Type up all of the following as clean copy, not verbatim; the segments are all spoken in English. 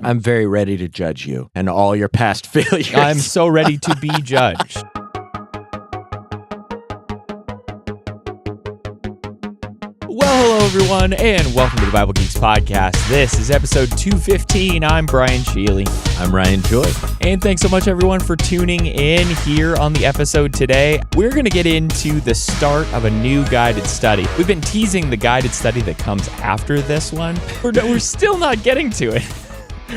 I'm very ready to judge you and all your past failures. I'm so ready to be judged. Well, hello, everyone, and welcome to the Bible Geeks podcast. This is episode 215. I'm Brian Shealy. I'm Ryan Joy. And thanks so much, everyone, for tuning in here on the episode today. We're going to get into the start of a new guided study. We've been teasing the guided study that comes after this one. We're still not getting to it.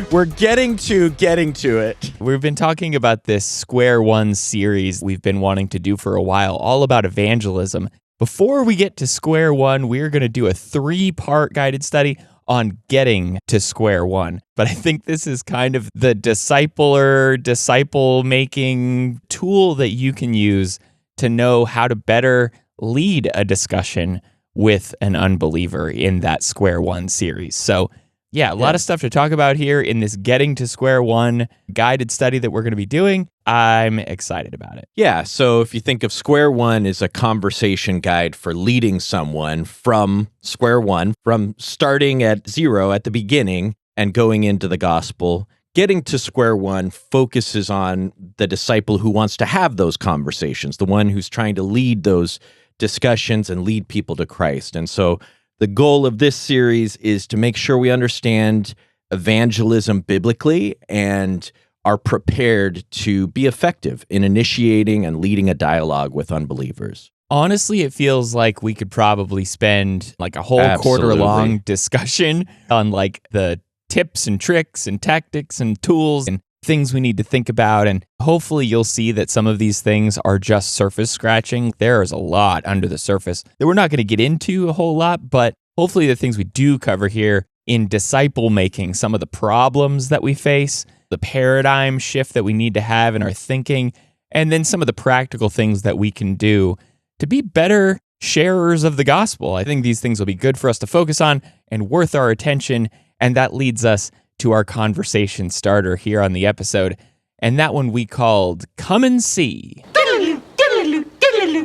We're getting to it. We've been talking about this Square One series we've been wanting to do for a while, all about evangelism. Before we get to Square One, we're going to do a 3-part guided study on getting to Square One. But I think this is kind of the disciple-making tool that you can use to know how to better lead a discussion with an unbeliever in that Square One series. So, yeah, a lot of stuff to talk about here in this Getting to Square One guided study that we're going to be doing. I'm excited about it. Yeah, so if you think of Square One as a conversation guide for leading someone from Square One, from starting at zero at the beginning and going into the gospel, Getting to Square One focuses on the disciple who wants to have those conversations, the one who's trying to lead those discussions and lead people to Christ. And so the goal of this series is to make sure we understand evangelism biblically and are prepared to be effective in initiating and leading a dialogue with unbelievers. Honestly, it feels like we could probably spend like a whole quarter-long discussion on like the tips and tricks and tactics and tools and things we need to think about. And hopefully you'll see that some of these things are just surface scratching. There is a lot under the surface that we're not going to get into a whole lot, but hopefully the things we do cover here in disciple making, some of the problems that we face, the paradigm shift that we need to have in our thinking, and then some of the practical things that we can do to be better sharers of the gospel. I think these things will be good for us to focus on and worth our attention, and that leads us to our conversation starter here on the episode, and that one we called Come and See.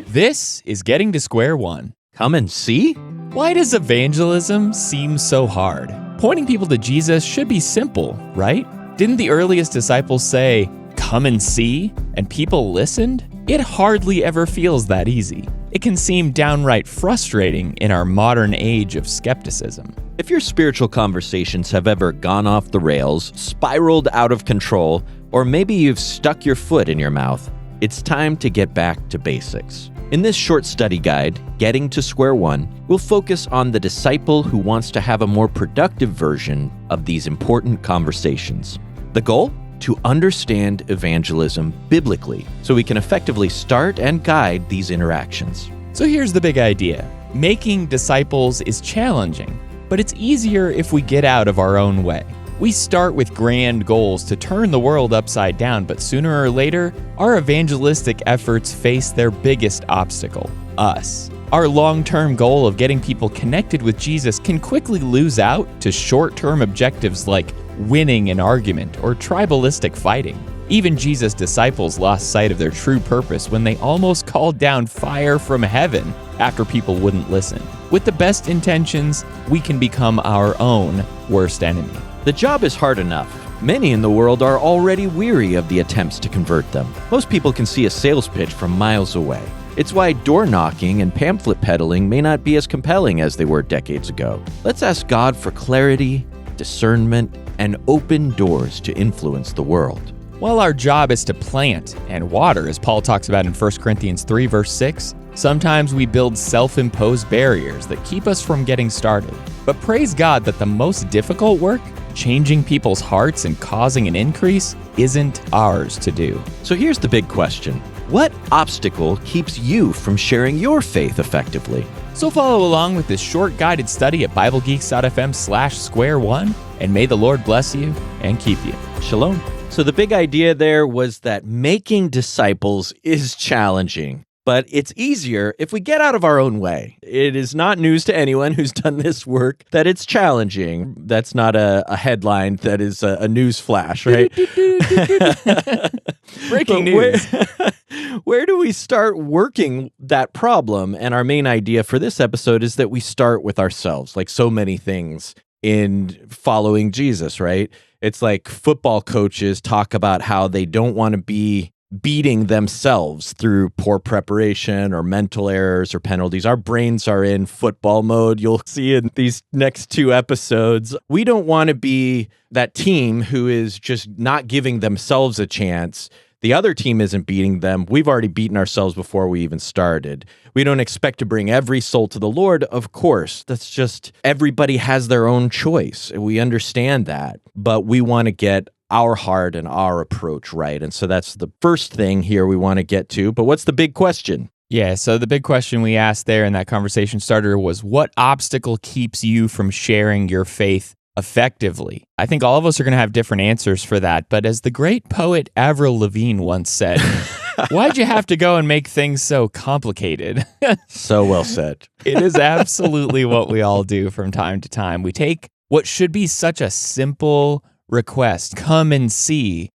This is Getting to Square One. Come and see? Why does evangelism seem so hard? Pointing people to Jesus should be simple, right? Didn't the earliest disciples say, "Come and see," and people listened? It hardly ever feels that easy. It can seem downright frustrating in our modern age of skepticism. If your spiritual conversations have ever gone off the rails, spiraled out of control, or maybe you've stuck your foot in your mouth, it's time to get back to basics. In this short study guide, Getting to Square One, we'll focus on the disciple who wants to have a more productive version of these important conversations. The goal? To understand evangelism biblically, so we can effectively start and guide these interactions. So here's the big idea. Making disciples is challenging, but it's easier if we get out of our own way. We start with grand goals to turn the world upside down, but sooner or later, our evangelistic efforts face their biggest obstacle, us. Our long-term goal of getting people connected with Jesus can quickly lose out to short-term objectives like winning an argument or tribalistic fighting. Even Jesus' disciples lost sight of their true purpose when they almost called down fire from heaven after people wouldn't listen. With the best intentions, we can become our own worst enemy. The job is hard enough. Many in the world are already weary of the attempts to convert them. Most people can see a sales pitch from miles away. It's why door knocking and pamphlet peddling may not be as compelling as they were decades ago. Let's ask God for clarity, discernment, and open doors to influence the world. While our job is to plant and water, as Paul talks about in 1 Corinthians 3, verse 6, sometimes we build self-imposed barriers that keep us from getting started. But praise God that the most difficult work, changing people's hearts and causing an increase, isn't ours to do. So here's the big question. What obstacle keeps you from sharing your faith effectively? So follow along with this short guided study at BibleGeeks.fm/Square One, and may the Lord bless you and keep you. Shalom. So the big idea there was that making disciples is challenging, but it's easier if we get out of our own way. It is not news to anyone who's done this work that it's challenging. That's not a headline. That is a news flash, right? Breaking news. Where do we start working that problem? And our main idea for this episode is that we start with ourselves, like so many things in following Jesus, right? It's like football coaches talk about how they don't want to be beating themselves through poor preparation or mental errors or penalties. Our brains are in football mode. You'll see in these next 2 episodes. We don't want to be that team who is just not giving themselves a chance. The other team isn't beating them. We've already beaten ourselves before we even started. We don't expect to bring every soul to the Lord, of course. That's just, everybody has their own choice. We understand that. But we want to get our heart and our approach right. And so that's the first thing here we want to get to. But what's the big question? Yeah, so the big question we asked there in that conversation starter was, what obstacle keeps you from sharing your faith effectively? I think all of us are going to have different answers for that. But as the great poet Avril Lavigne once said, why'd you have to go and make things so complicated? So well said. It is absolutely what we all do from time to time. We take what should be such a simple request, come and see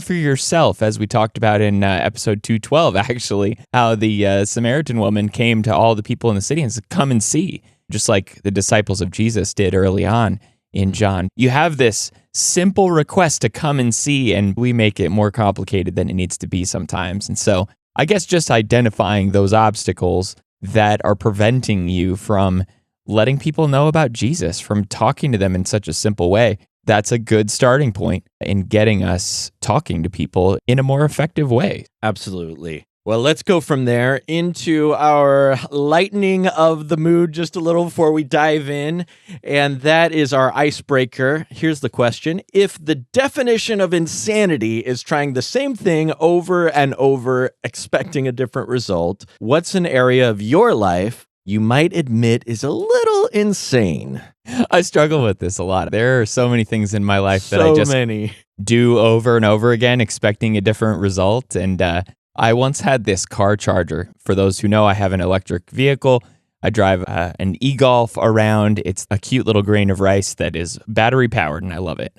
for yourself, as we talked about in episode 212, actually, how the Samaritan woman came to all the people in the city and said, come and see, just like the disciples of Jesus did early on in John. You have this simple request to come and see, and we make it more complicated than it needs to be sometimes. And so I guess just identifying those obstacles that are preventing you from letting people know about Jesus, from talking to them in such a simple way, that's a good starting point in getting us talking to people in a more effective way. Absolutely. Well, let's go from there into our lightening of the mood just a little before we dive in. And that is our icebreaker. Here's the question. If the definition of insanity is trying the same thing over and over, expecting a different result, what's an area of your life you might admit is a little insane? I struggle with this a lot. There are so many things in my life that I just do over and over again, expecting a different result. And I once had this car charger. For those who know, I have an electric vehicle. I drive an e-Golf around. It's a cute little grain of rice that is battery powered, and I love it.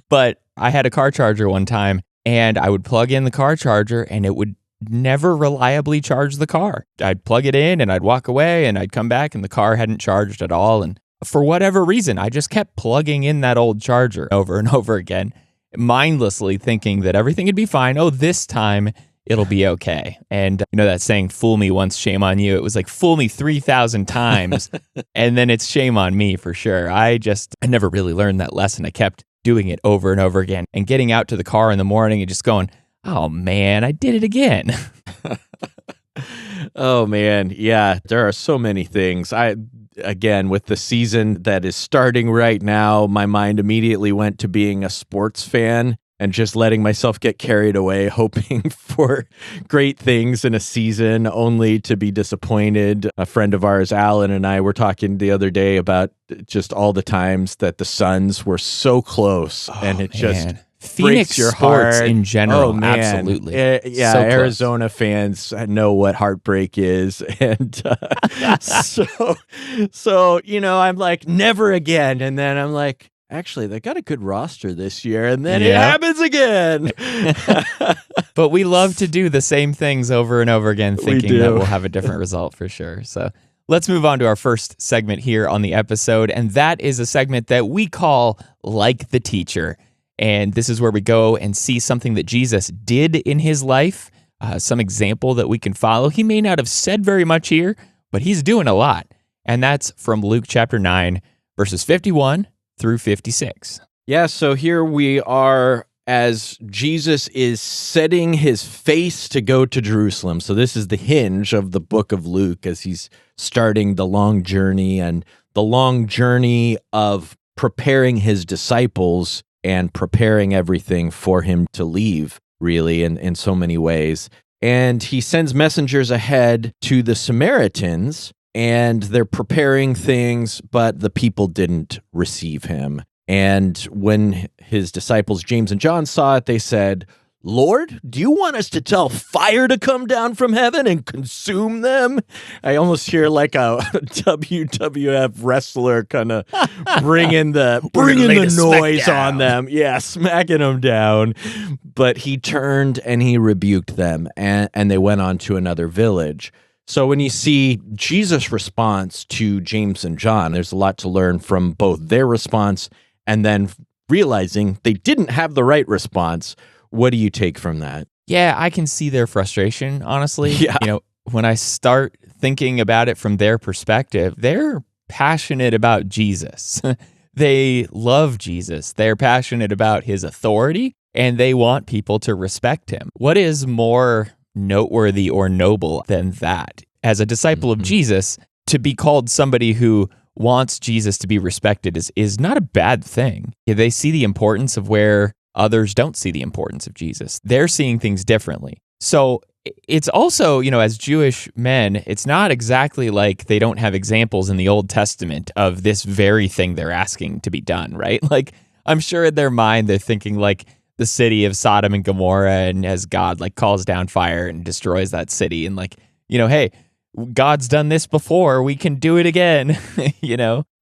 But I had a car charger one time, and I would plug in the car charger, and it would never reliably charge the car. I'd plug it in, and I'd walk away, and I'd come back, and the car hadn't charged at all. And for whatever reason, I just kept plugging in that old charger over and over again, mindlessly thinking that everything would be fine. Oh, this time it'll be okay. And you know that saying, fool me once, shame on you. It was like, fool me 3,000 times, and then it's shame on me for sure. I never really learned that lesson. I kept doing it over and over again and getting out to the car in the morning and just going, oh man, I did it again. Oh man, yeah, there are so many things. Again, with the season that is starting right now, my mind immediately went to being a sports fan and just letting myself get carried away, hoping for great things in a season, only to be disappointed. A friend of ours, Alan, and I were talking the other day about just all the times that the Suns were so close, and it just Phoenix breaks your sports heart. in general. Oh, man. Absolutely. Yeah, so Arizona fans know what heartbreak is. And so, you know, I'm like, never again. And then I'm like, actually, they got a good roster this year. And then it happens again. But we love to do the same things over and over again, thinking that we'll have a different result for sure. So let's move on to our first segment here on the episode. And that is a segment that we call Like the Teacher. And this is where we go and see something that Jesus did in his life, some example that we can follow. He may not have said very much here, but he's doing a lot. And that's from Luke chapter 9, verses 51 through 56. Yeah, so here we are as Jesus is setting his face to go to Jerusalem. So this is the hinge of the book of Luke as he's starting the long journey, and the long journey of preparing his disciples and preparing everything for him to leave, really, in so many ways. And he sends messengers ahead to the Samaritans, and they're preparing things, but the people didn't receive him. And when his disciples, James and John, saw it, they said, Lord, do you want us to tell fire to come down from heaven and consume them? I almost hear like a WWF wrestler kind of bringing the noise on them. Yeah, smacking them down. But he turned and he rebuked them, and they went on to another village. So when you see Jesus' response to James and John, there's a lot to learn from both their response and then realizing they didn't have the right response. What do you take from that? Yeah, I can see their frustration, honestly. Yeah. When I start thinking about it from their perspective, they're passionate about Jesus. They love Jesus. They're passionate about his authority, and they want people to respect him. What is more noteworthy or noble than that? As a disciple of Jesus, to be called somebody who wants Jesus to be respected is not a bad thing. They see the importance of where others don't see the importance of Jesus. They're seeing things differently. So it's also, as Jewish men, it's not exactly like they don't have examples in the Old Testament of this very thing they're asking to be done, right? Like, I'm sure in their mind, they're thinking like the city of Sodom and Gomorrah, and as God like calls down fire and destroys that city, and like, hey, God's done this before, we can do it again,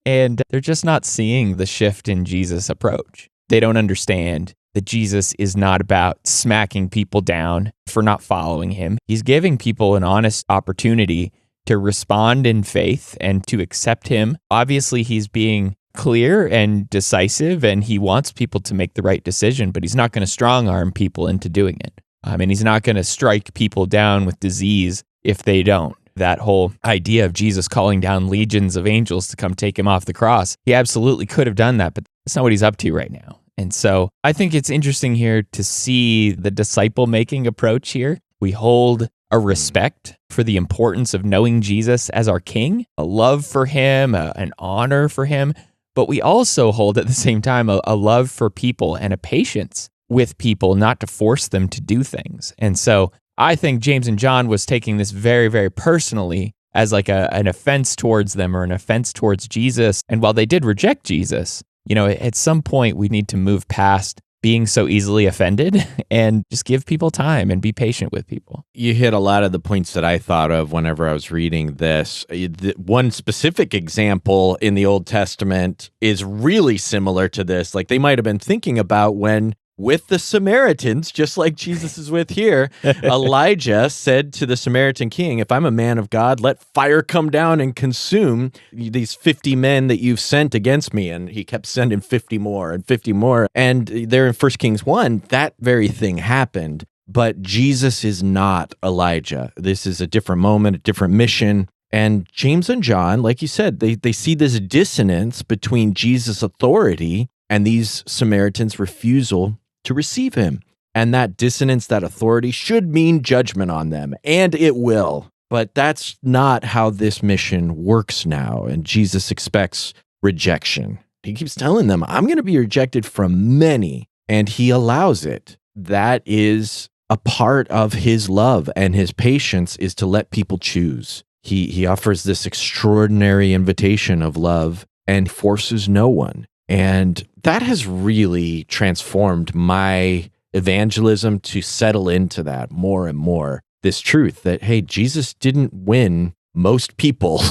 and they're just not seeing the shift in Jesus' approach. They don't understand that Jesus is not about smacking people down for not following him. He's giving people an honest opportunity to respond in faith and to accept him. Obviously, he's being clear and decisive, and he wants people to make the right decision, but he's not going to strong-arm people into doing it. And he's not going to strike people down with disease if they don't. That whole idea of Jesus calling down legions of angels to come take him off the cross, he absolutely could have done that, but that's not what he's up to right now. And so I think it's interesting here to see the disciple-making approach here. We hold a respect for the importance of knowing Jesus as our King, a love for him, an honor for him, but we also hold at the same time a love for people and a patience with people, not to force them to do things. And so I think James and John was taking this very, very personally as like an offense towards them or an offense towards Jesus. And while they did reject Jesus, at some point we need to move past being so easily offended and just give people time and be patient with people. You hit a lot of the points that I thought of whenever I was reading this. One specific example in the Old Testament is really similar to this. Like they might have been thinking about when with the Samaritans, just like Jesus is with here, Elijah said to the Samaritan king, if I'm a man of God, let fire come down and consume these 50 men that you've sent against me. And he kept sending 50 more and 50 more. And there in 1 Kings 1, that very thing happened. But Jesus is not Elijah. This is a different moment, a different mission. And James and John, like you said, they see this dissonance between Jesus' authority and these Samaritans' refusal to receive him. And that dissonance, that authority should mean judgment on them, and it will. But that's not how this mission works now, and Jesus expects rejection. He keeps telling them, I'm going to be rejected from many, and he allows it. That is a part of his love, and his patience is to let people choose. He offers this extraordinary invitation of love and forces no one. And that has really transformed my evangelism to settle into that more and more. This truth that, hey, Jesus didn't win most people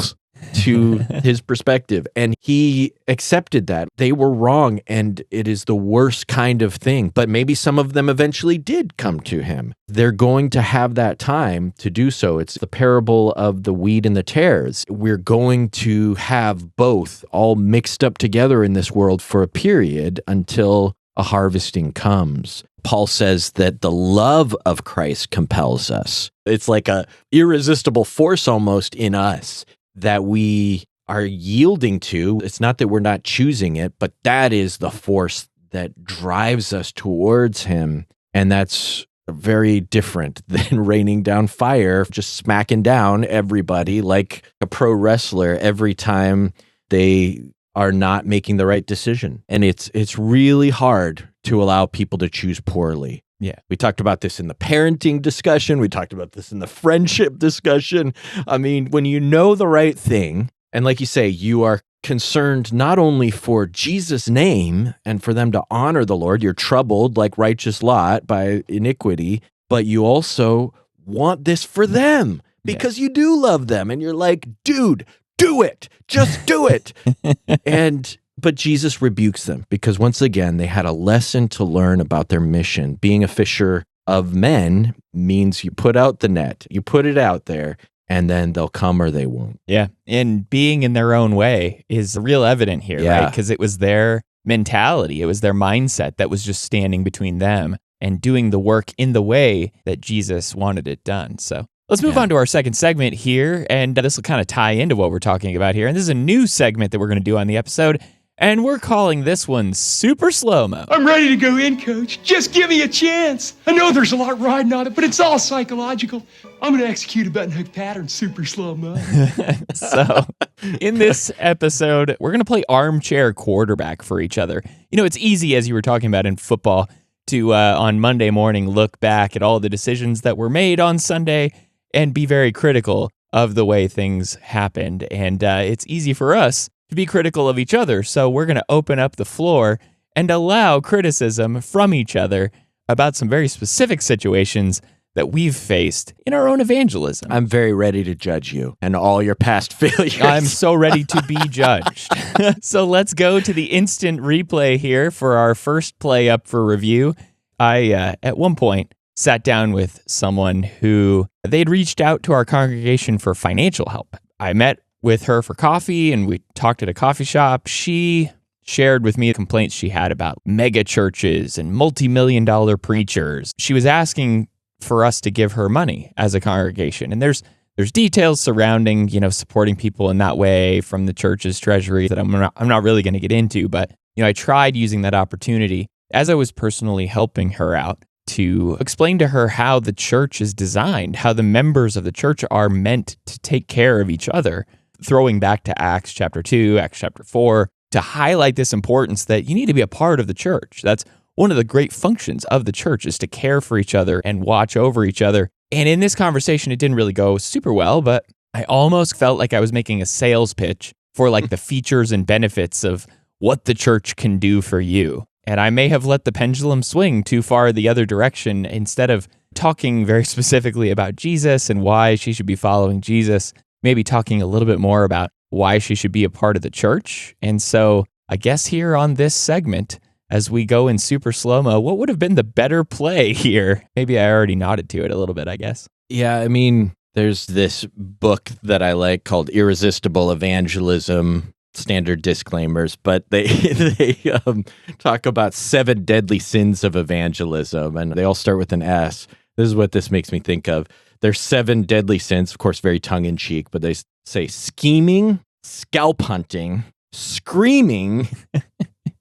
to his perspective, and he accepted that. They were wrong, and it is the worst kind of thing. But maybe some of them eventually did come to him. They're going to have that time to do so. It's the parable of the wheat and the tares. We're going to have both all mixed up together in this world for a period until a harvesting comes. Paul says that the love of Christ compels us. It's like a irresistible force almost in us that we are yielding to. It's not that we're not choosing it, but that is the force that drives us towards him. And that's very different than raining down fire, just smacking down everybody like a pro wrestler every time they are not making the right decision. And it's really hard to allow people to choose poorly. Yeah. We talked about this in the parenting discussion. We talked about this in the friendship discussion. I mean, when you know the right thing, and like you say, you are concerned not only for Jesus' name and for them to honor the Lord, you're troubled like righteous Lot by iniquity, but you also want this for them because you do love them. And you're like, dude, do it. Just do it. But Jesus rebukes them because once again, they had a lesson to learn about their mission. Being a fisher of men means you put out the net, you put it out there, and then they'll come or they won't. Yeah. And being in their own way is real evident here, right? Because it was their mentality. It was their mindset that was just standing between them and doing the work in the way that Jesus wanted it done. So let's move on to our second segment here, and this will kind of tie into what we're talking about here. And this is a new segment that we're going to do on the episode, and we're calling this one Super Slow-Mo. I'm ready to go in, Coach. Just give me a chance. I know there's a lot riding on it, but it's all psychological. I'm going to execute a button hook pattern super slow-mo. So in this episode, we're going to play armchair quarterback for each other. You know, it's easy, as you were talking about in football, to on Monday morning look back at all the decisions that were made on Sunday and be very critical of the way things happened. And it's easy for us to be critical of each other. So we're going to open up the floor and allow criticism from each other about some very specific situations that we've faced in our own evangelism. I'm very ready to judge you and all your past failures. I'm so ready to be judged. So let's go to the instant replay here for our first play up for review. I, at one point, sat down with someone who they'd reached out to our congregation for financial help. I met with her for coffee and we talked at a coffee shop. She shared with me complaints she had about mega churches and multi-million-dollar preachers. She was asking for us to give her money as a congregation. And there's details surrounding, supporting people in that way from the church's treasury that I'm not really going to get into, but I tried using that opportunity as I was personally helping her out to explain to her how the church is designed, how the members of the church are meant to take care of each other, throwing back to Acts chapter 2, Acts chapter 4, to highlight this importance that you need to be a part of the church. That's one of the great functions of the church, is to care for each other and watch over each other. And in this conversation, it didn't really go super well, but I almost felt like I was making a sales pitch for like the features and benefits of what the church can do for you. And I may have let the pendulum swing too far the other direction. Instead of talking very specifically about Jesus and why she should be following Jesus, maybe talking a little bit more about why she should be a part of the church. And so I guess here on this segment, as we go in super slow-mo, what would have been the better play here? Maybe I already nodded to it a little bit, I guess. Yeah, I mean, there's this book that I like called Irresistible Evangelism, standard disclaimers, but they talk about 7 deadly sins of evangelism, and they all start with an S. This is what this makes me think of. There's 7 deadly sins, of course, very tongue-in-cheek, but they say scheming, scalp hunting, screaming,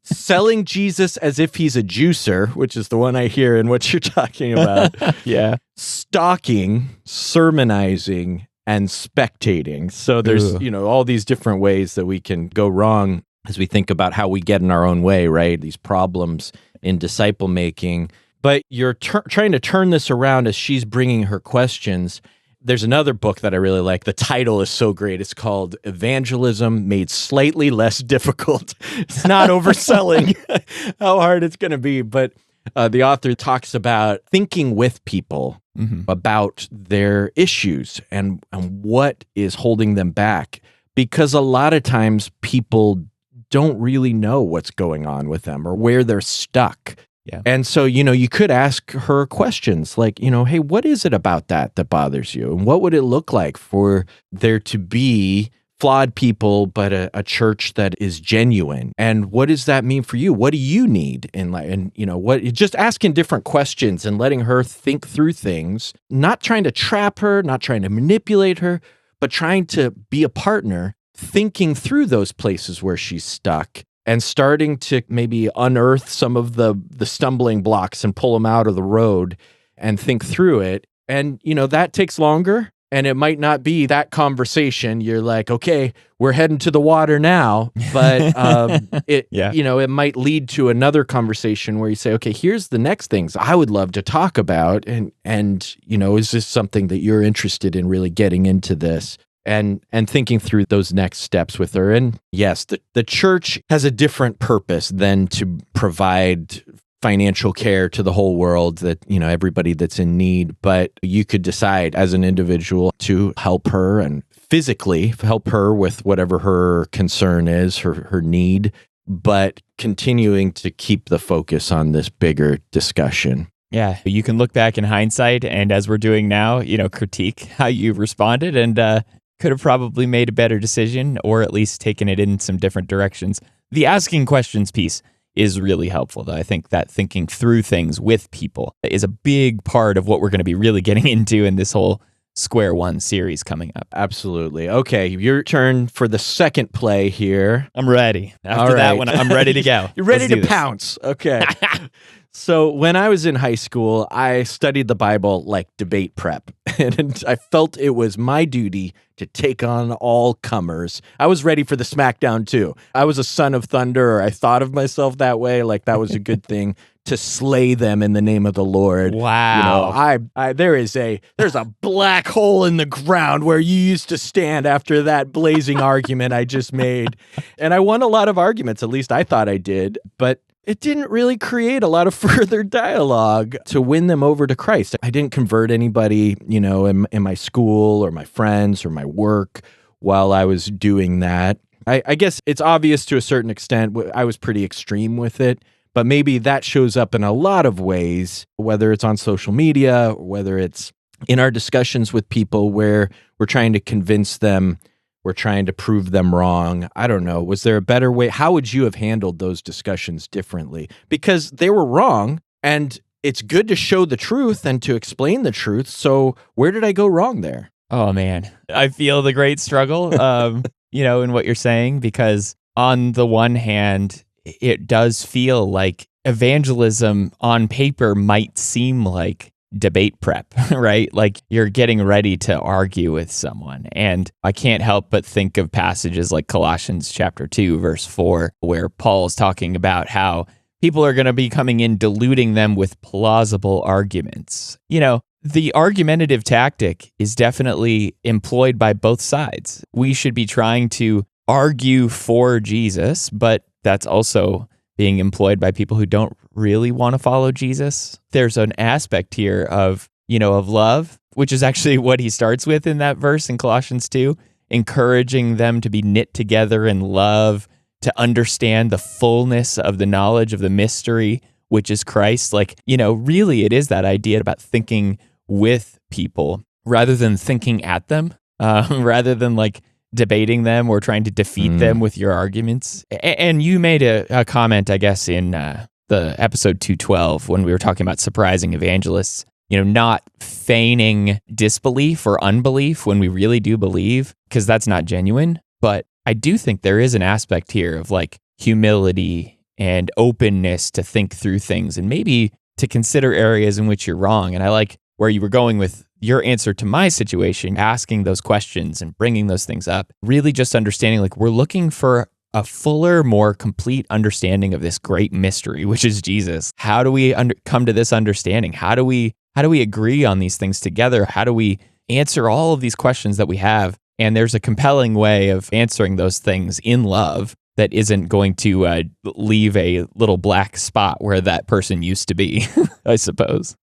selling Jesus as if he's a juicer, which is the one I hear in what you're talking about. Yeah. Stalking, sermonizing, and spectating. So there's, all these different ways that we can go wrong as we think about how we get in our own way, right? These problems in disciple making. But you're trying to turn this around as she's bringing her questions. There's another book that I really like. The title is so great. It's called Evangelism Made Slightly Less Difficult. It's not overselling how hard it's going to be, but the author talks about thinking with people about their issues and what is holding them back. Because a lot of times people don't really know what's going on with them or where they're stuck. Yeah. And so, you could ask her questions like, hey, what is it about that bothers you? And what would it look like for there to be flawed people, but a church that is genuine? And what does that mean for you? What do you need in life? And, just asking different questions and letting her think through things, not trying to trap her, not trying to manipulate her, but trying to be a partner, thinking through those places where she's stuck and starting to maybe unearth some of the stumbling blocks and pull them out of the road and think through it. And, that takes longer. And it might not be that conversation. You're like, okay, we're heading to the water now. But it might lead to another conversation where you say, okay, here's the next things I would love to talk about. And is this something that you're interested in really getting into this? And thinking through those next steps with her. And yes, the church has a different purpose than to provide financial care to the whole world, that, everybody that's in need. But you could decide as an individual to help her and physically help her with whatever her concern is, her need, but continuing to keep the focus on this bigger discussion. Yeah, you can look back in hindsight and, as we're doing now, critique how you responded and could have probably made a better decision or at least taken it in some different directions. The asking questions piece is really helpful, though. I think that thinking through things with people is a big part of what we're going to be really getting into in this whole Square One series coming up. Absolutely. Okay, your turn for the second play here. I'm ready. After that one, I'm ready to go. You're ready to pounce. Okay. So when I was in high school, I studied the Bible like debate prep, and I felt it was my duty to take on all comers. I was ready for the smackdown too. I was a son of thunder, or I thought of myself that way, like that was a good thing to slay them in the name of the Lord. Wow. There's a black hole in the ground where you used to stand after that blazing argument I just made. And I won a lot of arguments, at least I thought I did, but it didn't really create a lot of further dialogue to win them over to Christ. I didn't convert anybody, in my school or my friends or my work while I was doing that. I guess it's obvious to a certain extent. I was pretty extreme with it, but maybe that shows up in a lot of ways, whether it's on social media or whether it's in our discussions with people where we're trying to convince them, we're trying to prove them wrong. I don't know. Was there a better way? How would you have handled those discussions differently? Because they were wrong, and it's good to show the truth and to explain the truth. So where did I go wrong there? Oh, man. I feel the great struggle, in what you're saying, because on the one hand, it does feel like evangelism on paper might seem like debate prep, right? Like you're getting ready to argue with someone. And I can't help but think of passages like Colossians chapter 2, verse 4, where Paul's talking about how people are going to be coming in diluting them with plausible arguments. The argumentative tactic is definitely employed by both sides. We should be trying to argue for Jesus, but that's also being employed by people who don't really want to follow Jesus. There's an aspect here of love, which is actually what he starts with in that verse in Colossians 2, encouraging them to be knit together in love, to understand the fullness of the knowledge of the mystery, which is Christ. Really it is that idea about thinking with people rather than thinking at them, rather than debating them or trying to defeat them with your arguments. And you made a comment, I guess, in the episode 212 when we were talking about surprising evangelists, not feigning disbelief or unbelief when we really do believe, because that's not genuine. But I do think there is an aspect here of humility and openness to think through things and maybe to consider areas in which you're wrong. And I like where you were going with your answer to my situation, asking those questions and bringing those things up, really just understanding we're looking for a fuller, more complete understanding of this great mystery, which is Jesus. How do we come to this understanding? How do we agree on these things together? How do we answer all of these questions that we have? And there's a compelling way of answering those things in love that isn't going to leave a little black spot where that person used to be, I suppose.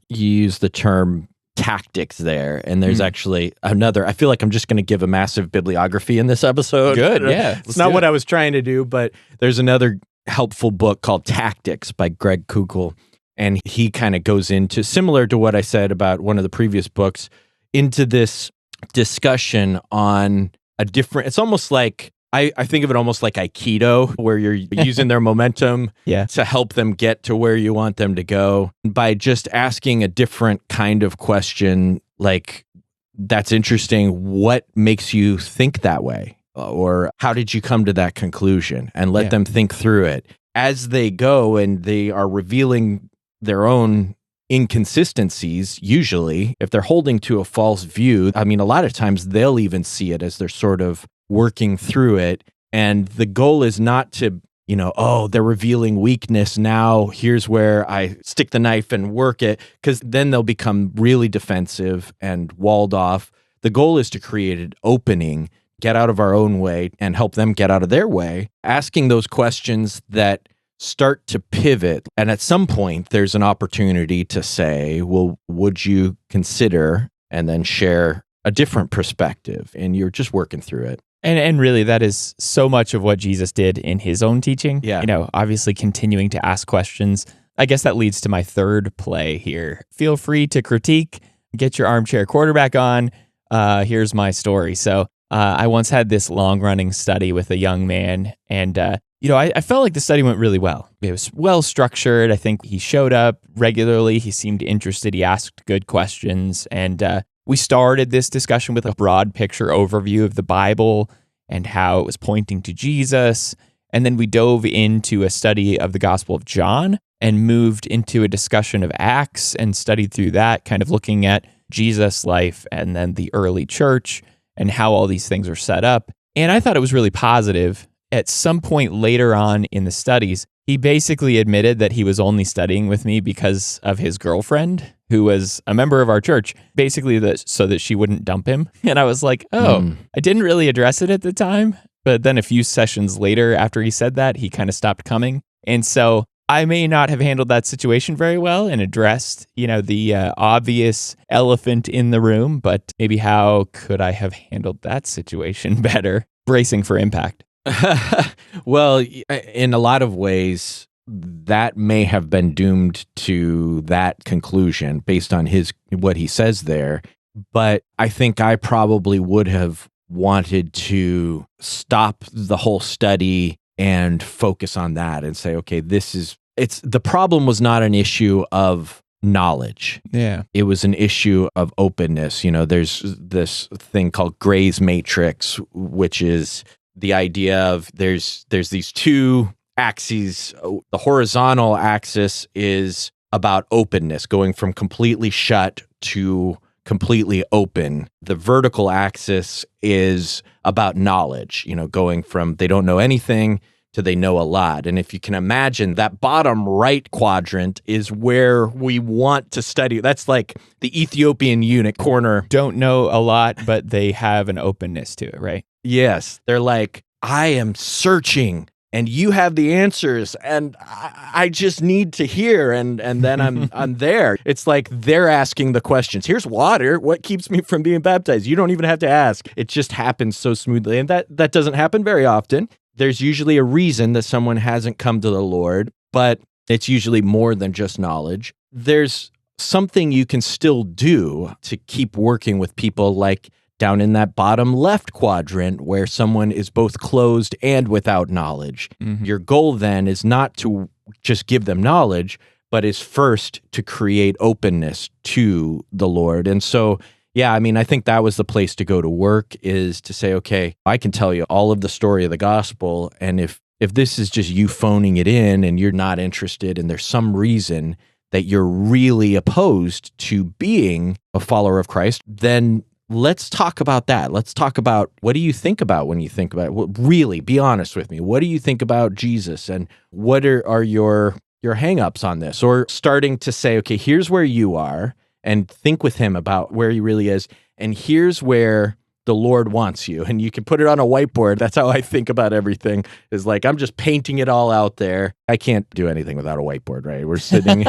You use the term tactics there, and there's actually another. I feel like I'm just going to give a massive bibliography in this episode. Good, yeah. It's not what I was trying to do, but there's another helpful book called Tactics by Greg Koukl, and he kind of goes into, similar to what I said about one of the previous books, into this discussion on a different, it's almost like, I think of it almost like Aikido, where you're using their momentum to help them get to where you want them to go by just asking a different kind of question, like, that's interesting. What makes you think that way? Or how did you come to that conclusion? And let them think through it as they go, and they are revealing their own inconsistencies. Usually, if they're holding to a false view, a lot of times they'll even see it as they're sort of working through it. And the goal is not to, they're revealing weakness. Now here's where I stick the knife and work it, because then they'll become really defensive and walled off. The goal is to create an opening, get out of our own way and help them get out of their way, asking those questions that start to pivot. And at some point, there's an opportunity to say, well, would you consider, and then share a different perspective, and you're just working through it. And really, that is so much of what Jesus did in his own teaching. Yeah. Obviously continuing to ask questions. I guess that leads to my third play here. Feel free to critique, get your armchair quarterback on. Here's my story. So I once had this long-running study with a young man, and I felt like the study went really well. It was well-structured. I think he showed up regularly. He seemed interested. He asked good questions, and we started this discussion with a broad picture overview of the Bible and how it was pointing to Jesus, and then we dove into a study of the Gospel of John and moved into a discussion of Acts and studied through that, kind of looking at Jesus' life and then the early church and how all these things are set up. And I thought it was really positive. At some point later on in the studies, he basically admitted that he was only studying with me because of his girlfriend, who was a member of our church, basically so that she wouldn't dump him. And I was like, I didn't really address it at the time. But then a few sessions later, after he said that, he kind of stopped coming. And so I may not have handled that situation very well and addressed, the obvious elephant in the room, but maybe how could I have handled that situation better? Bracing for impact. Well, in a lot of ways, that may have been doomed to that conclusion based on what he says there. But I think I probably would have wanted to stop the whole study and focus on that and say, okay, the problem was not an issue of knowledge. Yeah. It was an issue of openness. There's this thing called Gray's matrix, which is the idea of there's these two axes. The horizontal axis is about openness, going from completely shut to completely open. The vertical axis is about knowledge, going from they don't know anything to they know a lot. And if you can imagine, that bottom right quadrant is where we want to study. That's like the Ethiopian eunuch corner. Don't know a lot, but they have an openness to it, right? Yes. They're like, I am searching and you have the answers and I just need to hear. And then I'm there. It's like they're asking the questions. Here's water. What keeps me from being baptized? You don't even have to ask. It just happens so smoothly. And that doesn't happen very often. There's usually a reason that someone hasn't come to the Lord, but it's usually more than just knowledge. There's something you can still do to keep working with people, like down in that bottom left quadrant where someone is both closed and without knowledge. Mm-hmm. Your goal then is not to just give them knowledge, but is first to create openness to the Lord. And so, yeah, I think that was the place to go to work, is to say, okay, I can tell you all of the story of the gospel. And if this is just you phoning it in and you're not interested and there's some reason that you're really opposed to being a follower of Christ, then let's talk about that. Let's talk about, what do you think about when you think about it? Well, really, be honest with me. What do you think about Jesus? And what are your hang-ups on this? Or starting to say, okay, here's where you are, and think with him about where he really is. And here's where the Lord wants you. And you can put it on a whiteboard. That's how I think about everything, is like, I'm just painting it all out there. I can't do anything without a whiteboard, right? We're sitting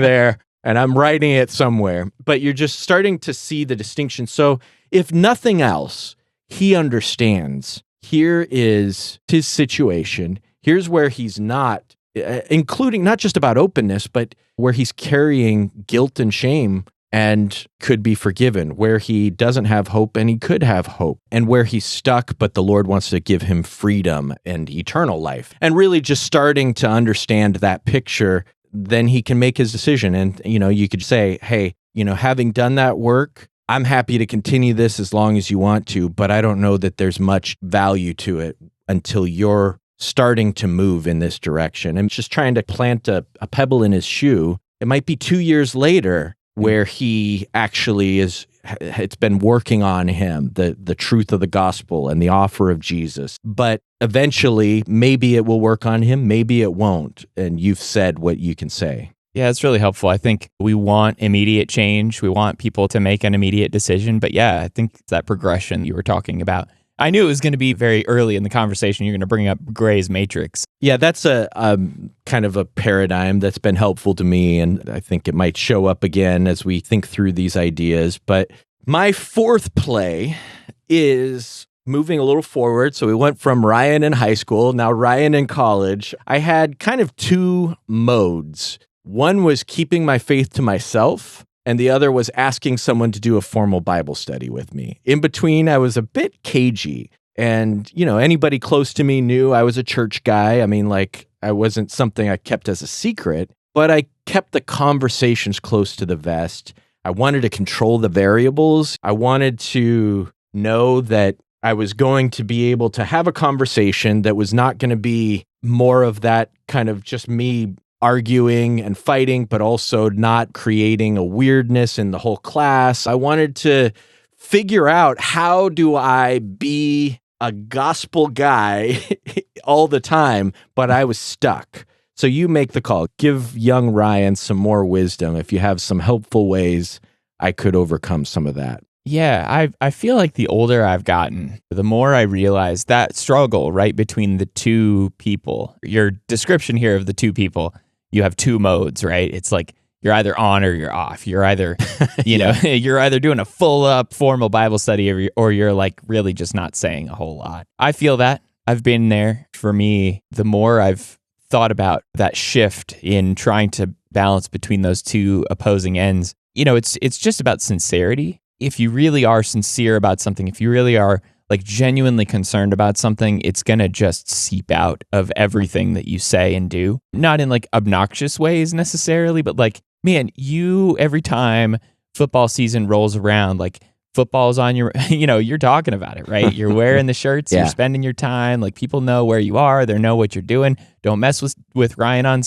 there and I'm writing it somewhere, but you're just starting to see the distinction. So if nothing else, he understands, here is his situation. Here's where he's not, including not just about openness, but where he's carrying guilt and shame and could be forgiven, where he doesn't have hope and he could have hope, and where he's stuck, but the Lord wants to give him freedom and eternal life. And really just starting to understand that picture, then he can make his decision. And, you could say, hey, having done that work, I'm happy to continue this as long as you want to, but I don't know that there's much value to it until you're starting to move in this direction. And just trying to plant a pebble in his shoe. It might be 2 years later where he actually it's been working on him, the truth of the gospel and the offer of Jesus. But eventually, maybe it will work on him, maybe it won't. And you've said what you can say. Yeah, it's really helpful. I think we want immediate change. We want people to make an immediate decision. But yeah, I think it's that progression you were talking about. I knew it was going to be very early in the conversation. You're going to bring up Gray's matrix. Yeah, that's a kind of a paradigm that's been helpful to me, and I think it might show up again as we think through these ideas. But my fourth play is moving a little forward. So we went from Ryan in high school, now Ryan in college. I had kind of two modes. One was keeping my faith to myself, and the other was asking someone to do a formal Bible study with me. In between, I was a bit cagey. And, anybody close to me knew I was a church guy. I mean, I wasn't something I kept as a secret, but I kept the conversations close to the vest. I wanted to control the variables. I wanted to know that I was going to be able to have a conversation that was not going to be more of that kind of just me arguing and fighting, but also not creating a weirdness in the whole class. I wanted to figure out, how do I be a gospel guy all the time, but I was stuck. So you make the call. Give young Ryan some more wisdom. If you have some helpful ways I could overcome some of that. Yeah, I feel like the older I've gotten, the more I realize that struggle right between the two people. Your description here of the two people, you have two modes, right? It's like you're either on or you're off. You're either, you're either doing a full up formal Bible study or you're like really just not saying a whole lot. I feel that. I've been there. For me, the more I've thought about that shift in trying to balance between those two opposing ends, it's just about sincerity. If you really are sincere about something, if you really are like genuinely concerned about something, it's going to just seep out of everything that you say and do. Not in like obnoxious ways necessarily, but like, man, every time football season rolls around, like football's on your, you're talking about it, right? You're wearing the shirts, You're spending your time, like people know where you are, they know what you're doing. Don't mess with Ryan on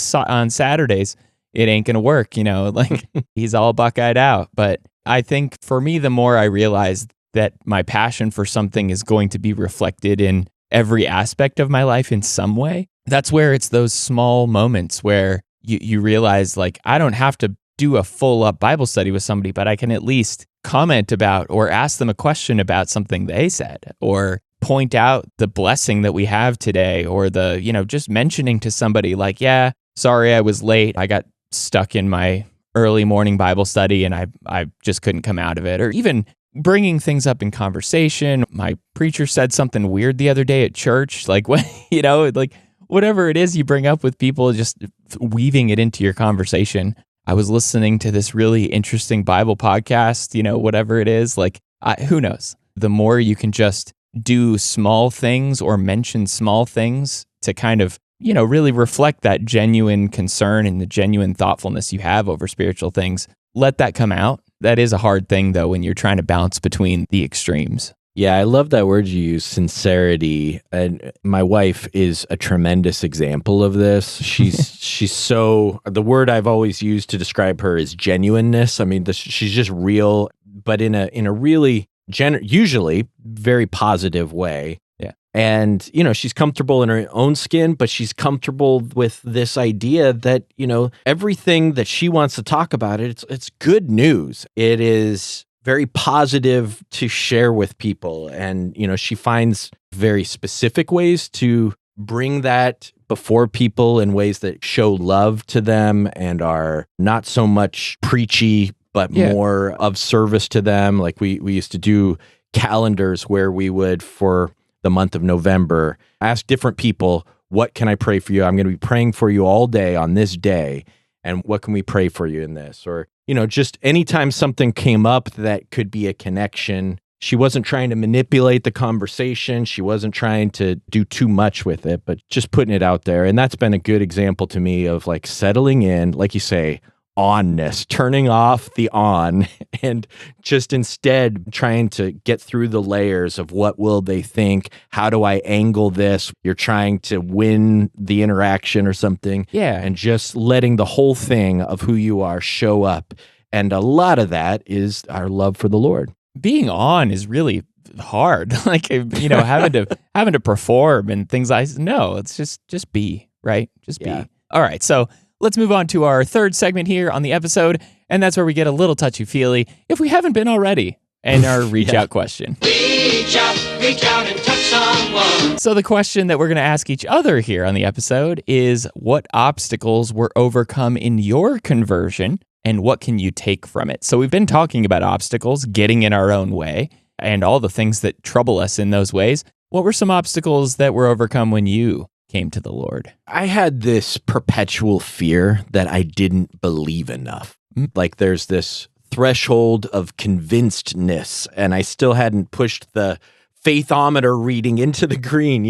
Saturdays. It ain't going to work, like he's all buck-eyed out. But I think for me, the more I realize that my passion for something is going to be reflected in every aspect of my life in some way, that's where it's those small moments where you realize, like, I don't have to do a full up Bible study with somebody, but I can at least comment about or ask them a question about something they said, or point out the blessing that we have today, or the, just mentioning to somebody like, yeah, sorry I was late. I got stuck in my early morning Bible study and I just couldn't come out of it. Or even bringing things up in conversation. My preacher said something weird the other day at church, like, like whatever it is you bring up with people, just weaving it into your conversation. I was listening to this really interesting Bible podcast, whatever it is, like, who knows? The more you can just do small things or mention small things to kind of, really reflect that genuine concern and the genuine thoughtfulness you have over spiritual things, let that come out. That is a hard thing, though, when you're trying to bounce between the extremes. Yeah, I love that word you use, sincerity. And my wife is a tremendous example of this. She's so, the word I've always used to describe her is genuineness. I mean, she's just real, but in a really usually very positive way. Yeah. And, she's comfortable in her own skin, but she's comfortable with this idea that, everything that she wants to talk about, it's good news. It is very positive to share with people. And, she finds very specific ways to bring that before people in ways that show love to them and are not so much preachy, but more of service to them. Like we used to do calendars where we would, for the month of November, ask different people, what can I pray for you? I'm going to be praying for you all day on this day. And what can we pray for you in this? Or, just anytime something came up that could be a connection, she wasn't trying to manipulate the conversation. She wasn't trying to do too much with it, but just putting it out there. And that's been a good example to me of like settling in, like you say, onness, turning off the on and just instead trying to get through the layers of what will they think? How do I angle this? You're trying to win the interaction or something. Yeah. And just letting the whole thing of who you are show up. And a lot of that is our love for the Lord. Being on is really hard. Like, having to perform and things no, it's just be, right? Just be. All right. So let's move on to our third segment here on the episode, and that's where we get a little touchy-feely, if we haven't been already, and our reach out question. Reach out and touch someone. So the question that we're going to ask each other here on the episode is, what obstacles were overcome in your conversion, and what can you take from it? So we've been talking about obstacles, getting in our own way, and all the things that trouble us in those ways. What were some obstacles that were overcome when you came to the Lord? I had this perpetual fear that I didn't believe enough. Like there's this threshold of convincedness, and I still hadn't pushed the faithometer reading into the green,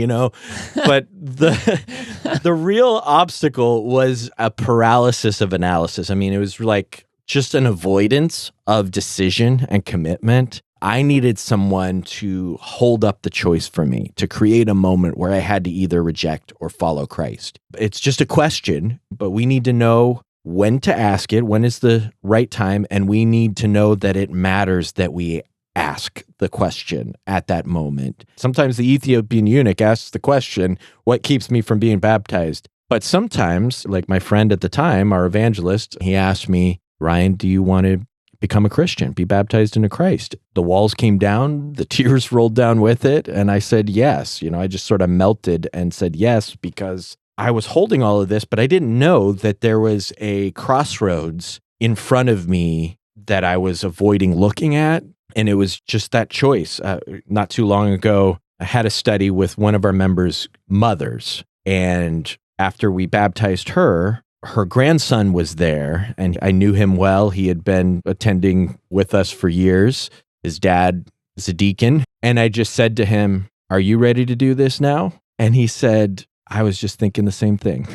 but the real obstacle was a paralysis of analysis. I mean, it was like just an avoidance of decision and commitment. I needed someone to hold up the choice for me, to create a moment where I had to either reject or follow Christ. It's just a question, but we need to know when to ask it, when is the right time, and we need to know that it matters that we ask the question at that moment. Sometimes the Ethiopian eunuch asks the question, what keeps me from being baptized? But sometimes, like my friend at the time, our evangelist, he asked me, Ryan, do you want to become a Christian, be baptized into Christ? The walls came down, the tears rolled down with it, and I said yes. I just sort of melted and said yes, because I was holding all of this, but I didn't know that there was a crossroads in front of me that I was avoiding looking at. And it was just that choice. Not too long ago, I had a study with one of our members' mothers. And after we baptized her grandson was there, and I knew him well. He had been attending with us for years. His dad is a deacon. And I just said to him, are you ready to do this now? And he said, I was just thinking the same thing.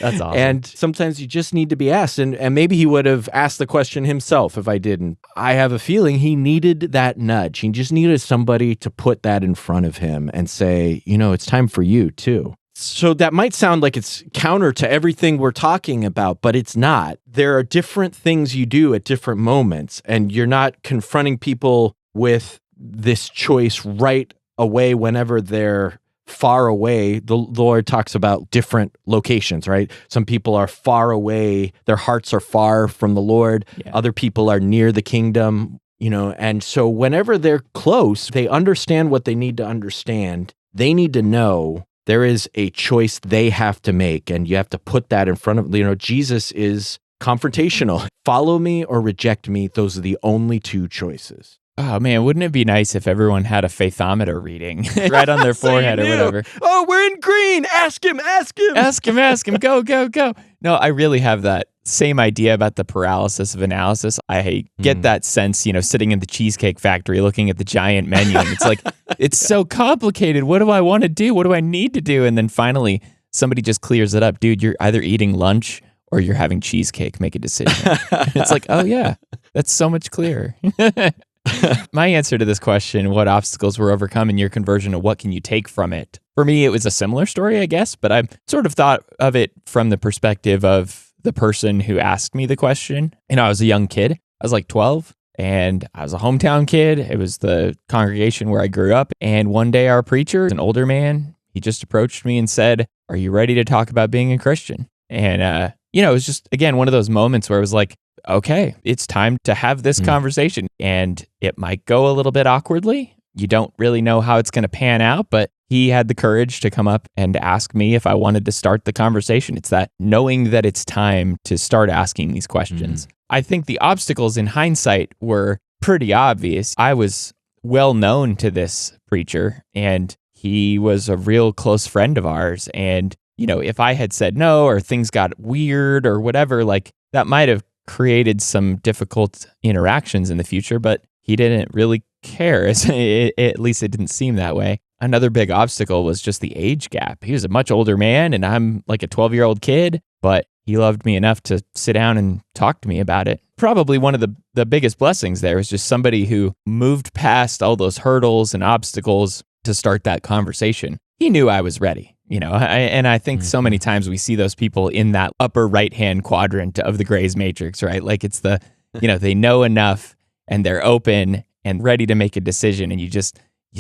That's awesome. And sometimes you just need to be asked. And maybe he would have asked the question himself if I didn't. I have a feeling he needed that nudge. He just needed somebody to put that in front of him and say, it's time for you too. So that might sound like it's counter to everything we're talking about, but it's not. There are different things you do at different moments, and you're not confronting people with this choice right away whenever they're far away. The Lord talks about different locations, right? Some people are far away. Their hearts are far from the Lord. Yeah. Other people are near the kingdom, and so whenever they're close, they understand what they need to understand. They need to know there is a choice they have to make, and you have to put that in front of, Jesus is confrontational. Follow me or reject me. Those are the only two choices. Oh man, wouldn't it be nice if everyone had a faithometer reading right on their forehead or whatever? Oh, we're in green. Ask him. Ask him. Go. No, I really have that same idea about the paralysis of analysis. I get that sense, sitting in the Cheesecake Factory looking at the giant menu, and it's like, it's so complicated. What do I want to do? What do I need to do? And then finally, somebody just clears it up. Dude, you're either eating lunch or you're having cheesecake. Make a decision. It's like, oh yeah, that's so much clearer. My answer to this question, what obstacles were overcome in your conversion and what can you take from it? For me, it was a similar story, I guess, but I sort of thought of it from the perspective of the person who asked me the question. I was a young kid. I was like 12, and I was a hometown kid. It was the congregation where I grew up. And one day our preacher, an older man, he just approached me and said, are you ready to talk about being a Christian? And, it was just, again, one of those moments where it was like, okay, it's time to have this conversation. And it might go a little bit awkwardly. You don't really know how it's going to pan out, but he had the courage to come up and ask me if I wanted to start the conversation. It's that knowing that it's time to start asking these questions. I think the obstacles in hindsight were pretty obvious. I was well known to this preacher, and he was a real close friend of ours. And, if I had said no, or things got weird or whatever, like that might have created some difficult interactions in the future, but he didn't really care. At least it didn't seem that way. Another big obstacle was just the age gap. He was a much older man, and I'm like a 12-year-old kid, but he loved me enough to sit down and talk to me about it. Probably one of the biggest blessings there was just somebody who moved past all those hurdles and obstacles to start that conversation. He knew I was ready. And I think so many times we see those people in that upper right-hand quadrant of the Gray's Matrix, right? Like it's the, they know enough and they're open and ready to make a decision. And you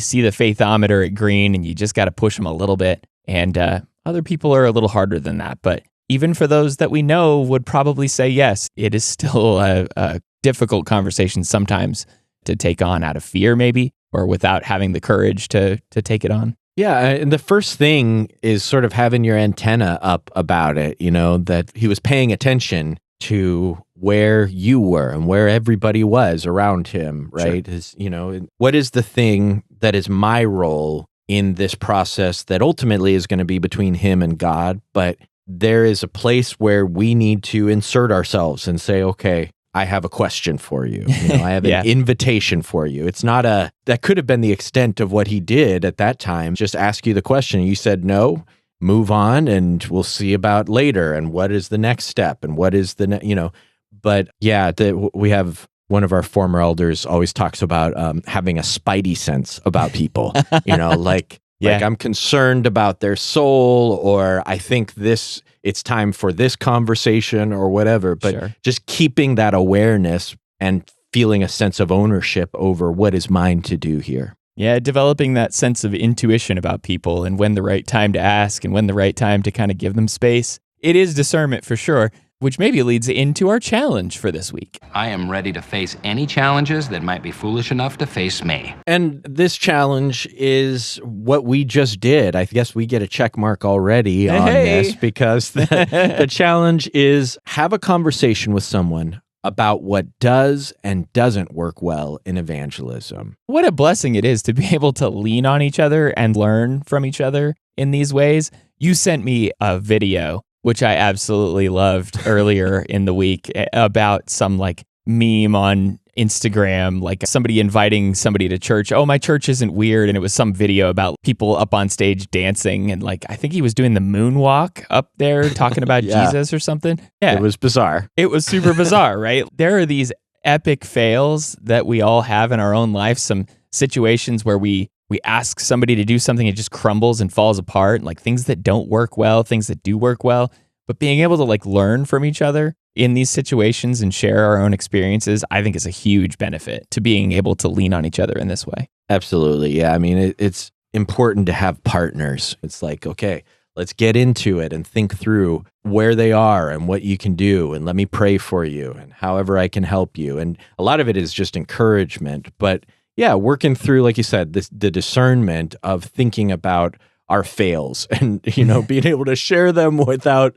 see the faithometer at green and you just got to push them a little bit. And other people are a little harder than that. But even for those that we know would probably say yes, it is still a difficult conversation sometimes to take on out of fear maybe, or without having the courage to take it on. Yeah, and the first thing is sort of having your antenna up about it, that he was paying attention to where you were and where everybody was around him, right? Sure. What is the thing that is my role in this process that ultimately is going to be between him and God, but there is a place where we need to insert ourselves and say, okay, I have a question for you. I have an invitation for you. It's not that could have been the extent of what he did at that time. Just ask you the question. You said no, move on, and we'll see about later. And what is the next step? And what is the, but yeah, we have one of our former elders always talks about having a spidey sense about people, like I'm concerned about their soul, or I think it's time for this conversation or whatever, but just keeping that awareness and feeling a sense of ownership over what is mine to do here. Yeah, developing that sense of intuition about people and when the right time to ask and when the right time to kind of give them space. It is discernment for sure, which maybe leads into our challenge for this week. I am ready to face any challenges that might be foolish enough to face me. And this challenge is what we just did. I guess we get a check mark already on this, because the challenge is have a conversation with someone about what does and doesn't work well in evangelism. What a blessing it is to be able to lean on each other and learn from each other in these ways. You sent me a video, which I absolutely loved earlier in the week, about some meme on Instagram, like somebody inviting somebody to church. Oh, my church isn't weird. And it was some video about people up on stage dancing. And I think he was doing the moonwalk up there talking about Jesus or something. Yeah. It was bizarre. It was super bizarre, right? There are these epic fails that we all have in our own life. Some situations where we ask somebody to do something, it just crumbles and falls apart, like things that don't work well, things that do work well. But being able to learn from each other in these situations and share our own experiences, I think is a huge benefit to being able to lean on each other in this way. Absolutely. Yeah. I mean, it's important to have partners. It's okay, let's get into it and think through where they are and what you can do. And let me pray for you and however I can help you. And a lot of it is just encouragement. But yeah, working through, like you said, the discernment of thinking about our fails and, being able to share them without,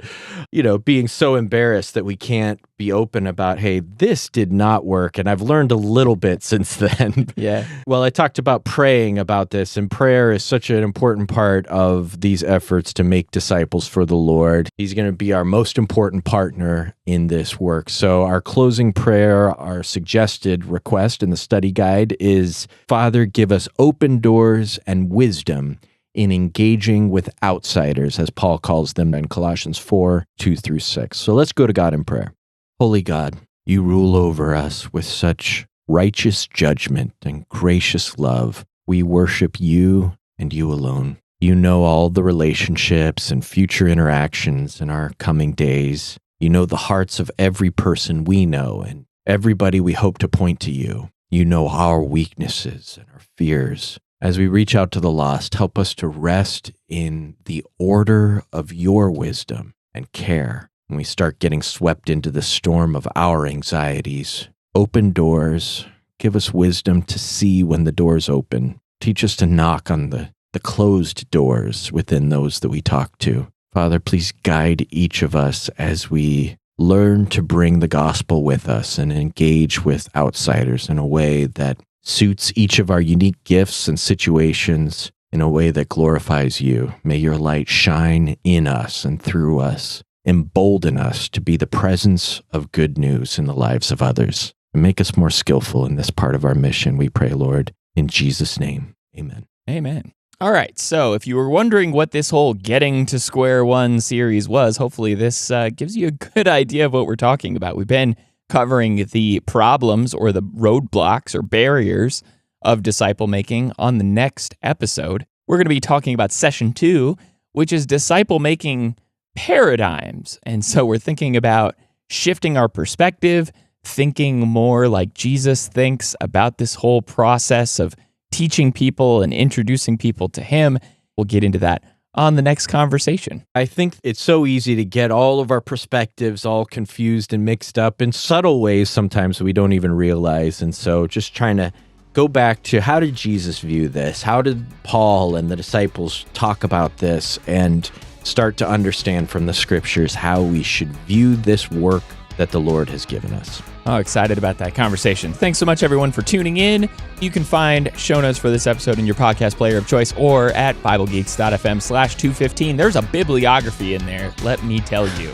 being so embarrassed that we can't be open about, hey, this did not work. And I've learned a little bit since then. Yeah. Well, I talked about praying about this, and prayer is such an important part of these efforts to make disciples for the Lord. He's going to be our most important partner in this work. So our closing prayer, our suggested request in the study guide is, Father, give us open doors and wisdom in engaging with outsiders, as Paul calls them in Colossians 4:2-6. So let's go to God in prayer. Holy God, you rule over us with such righteous judgment and gracious love. We worship you and you alone. You know all the relationships and future interactions in our coming days. You know the hearts of every person we know and everybody we hope to point to you. You know our weaknesses and our fears. As we reach out to the lost, help us to rest in the order of your wisdom and care when we start getting swept into the storm of our anxieties. Open doors. Give us wisdom to see when the doors open. Teach us to knock on the closed doors within those that we talk to. Father, please guide each of us as we learn to bring the gospel with us and engage with outsiders in a way that suits each of our unique gifts and situations in a way that glorifies you. May your light shine in us and through us, embolden us to be the presence of good news in the lives of others, and make us more skillful in this part of our mission, we pray, Lord, in Jesus' name. Amen. Amen. All right, so if you were wondering what this whole Getting to Square One series was, hopefully this gives you a good idea of what we're talking about. We've been covering the problems or the roadblocks or barriers of disciple making. On the next episode, we're going to be talking about session 2, which is disciple making paradigms. And so we're thinking about shifting our perspective, thinking more like Jesus thinks about this whole process of teaching people and introducing people to him. We'll get into that on the next conversation. I think it's so easy to get all of our perspectives all confused and mixed up in subtle ways sometimes we don't even realize. And so just trying to go back to, how did Jesus view this? How did Paul and the disciples talk about this? And start to understand from the scriptures how we should view this work that the Lord has given us. Oh, excited about that conversation. Thanks so much, everyone, for tuning in. You can find show notes for this episode in your podcast player of choice or at BibleGeeks.fm/215. There's a bibliography in there, let me tell you.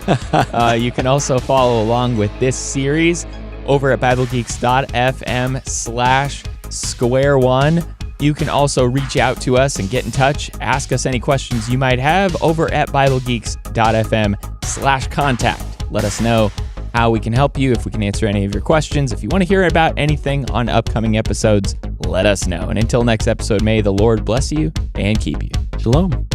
You can also follow along with this series over at BibleGeeks.fm/square1. You can also reach out to us and get in touch. Ask us any questions you might have over at BibleGeeks.fm/contact. Let us know how we can help you, if we can answer any of your questions. If you want to hear about anything on upcoming episodes, let us know. And until next episode, may the Lord bless you and keep you. Shalom.